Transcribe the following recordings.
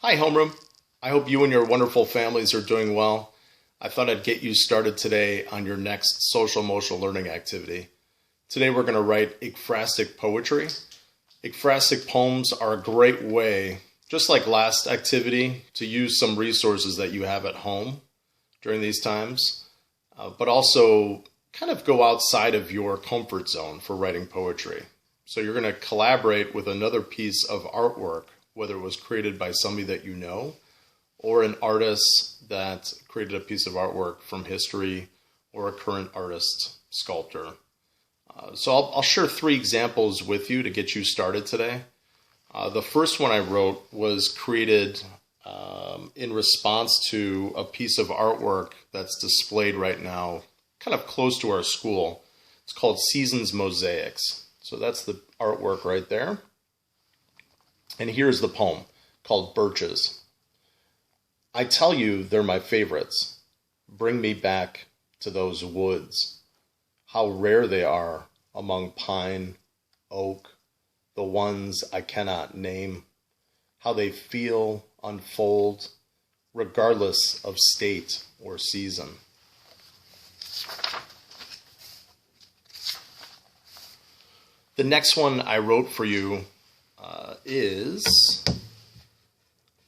Hi, homeroom. I hope you and your wonderful families are doing well. I thought I'd get you started today on your next social-emotional learning activity. Today we're going to write ekphrastic poetry. Ekphrastic poems are a great way, just like last activity, to use some resources that you have at home during these times, but also kind of go outside of your comfort zone for writing poetry. So you're going to collaborate with another piece of artwork, whether it was created by somebody that you know or an artist that created a piece of artwork from history or a current artist, sculptor. So I'll share 3 examples with you to get you started today. The first one I wrote was created in response to a piece of artwork that's displayed right now kind of close to our school. It's called Seasons Mosaics. So that's the artwork right there. And here's the poem called Birches. I tell you they're my favorites. Bring me back to those woods. How rare they are among pine, oak, the ones I cannot name. How they feel, unfold, regardless of state or season. The next one I wrote for you is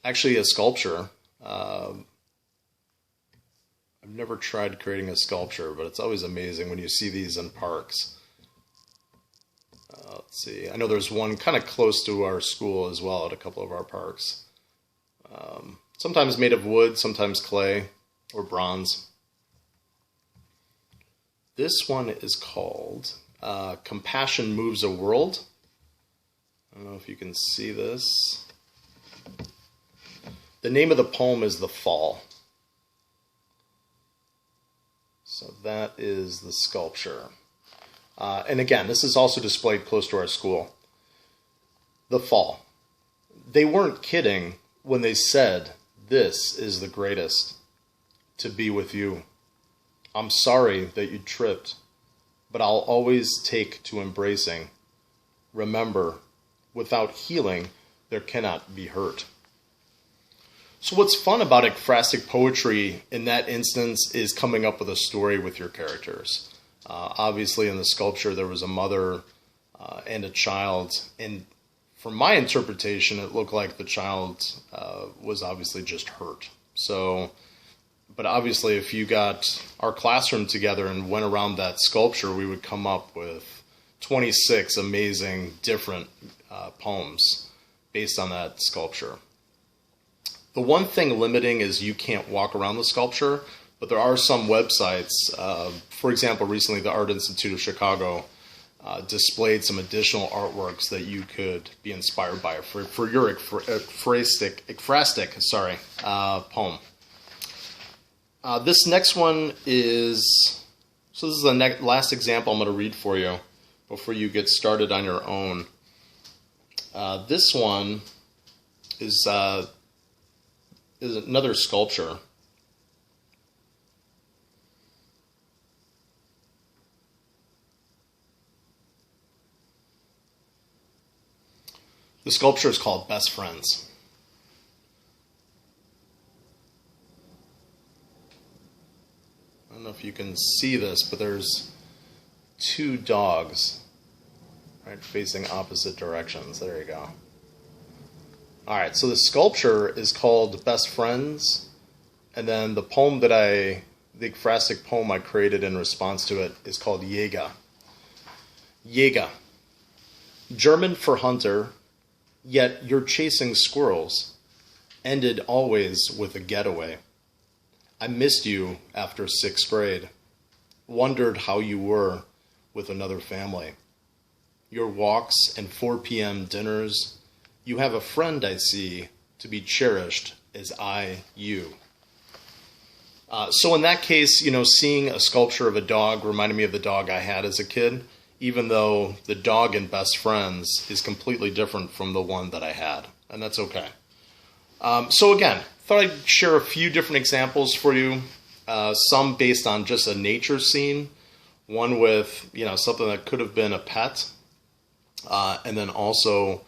actually a sculpture. I've never tried creating a sculpture, but it's always amazing when you see these in parks. Let's see. I know there's one kind of close to our school as well at a couple of our parks. Sometimes made of wood, sometimes clay or bronze. This one is called Compassion Moves a World. I don't know if you can see this. The name of the poem is The Fall. So that is the sculpture. And again, this is also displayed close to our school. The Fall. They weren't kidding when they said, this is the greatest, to be with you. I'm sorry that you tripped, but I'll always take to embracing. Remember, without healing, there cannot be hurt. So what's fun about ekphrastic poetry in that instance is coming up with a story with your characters. Obviously in the sculpture there was a mother and a child, and from my interpretation it looked like the child was obviously just hurt. But obviously if you got our classroom together and went around that sculpture, we would come up with 26 amazing different poems based on that sculpture. The one thing limiting is you can't walk around the sculpture, but there are some websites. For example, recently the Art Institute of Chicago displayed some additional artworks that you could be inspired by for your ekphrastic poem. This next one is, so this is the last example I'm going to read for you before you get started on your own. This one is another sculpture. The sculpture is called Best Friends. I don't know if you can see this, but there's 2 dogs, right, facing opposite directions. There you go. All right, so the sculpture is called Best Friends, and then the poem the ekphrastic poem I created in response to it is called Jäger. Jäger, German for hunter, yet you're chasing squirrels, ended always with a getaway. I missed you after 6th grade, wondered how you were with another family. Your walks and 4 p.m. dinners, you have a friend I see to be cherished as you. So in that case, seeing a sculpture of a dog reminded me of the dog I had as a kid, even though the dog in Best Friends is completely different from the one that I had, and that's okay. So again, thought I'd share a few different examples for you, some based on just a nature scene, one with something that could have been a pet, and then also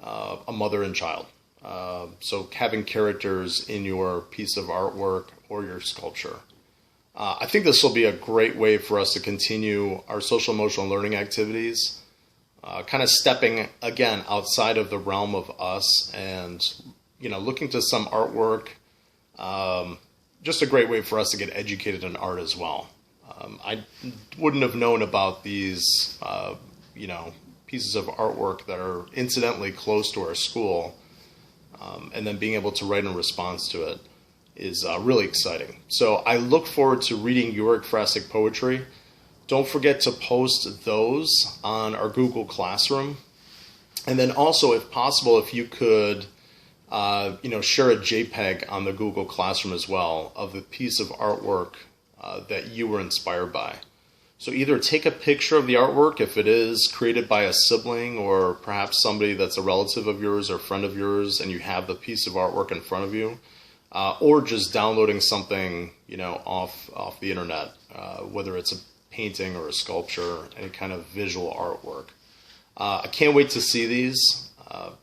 a mother and child. So having characters in your piece of artwork or your sculpture. I think this will be a great way for us to continue our social emotional learning activities, kind of stepping again outside of the realm of us and, looking to some artwork. Just a great way for us to get educated in art as well. I wouldn't have known about these, pieces of artwork that are incidentally close to our school, and then being able to write in response to it is really exciting. So I look forward to reading your ekphrastic poetry. Don't forget to post those on our Google Classroom. And then also, if possible, if you could, share a JPEG on the Google Classroom as well of the piece of artwork that you were inspired by. So either take a picture of the artwork if it is created by a sibling or perhaps somebody that's a relative of yours or friend of yours and you have the piece of artwork in front of you, or just downloading something, off the internet, whether it's a painting or a sculpture, any kind of visual artwork. I can't wait to see these.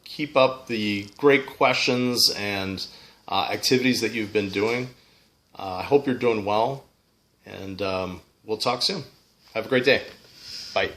Keep up the great questions and activities that you've been doing. I hope you're doing well, and we'll talk soon. Have a great day. Bye.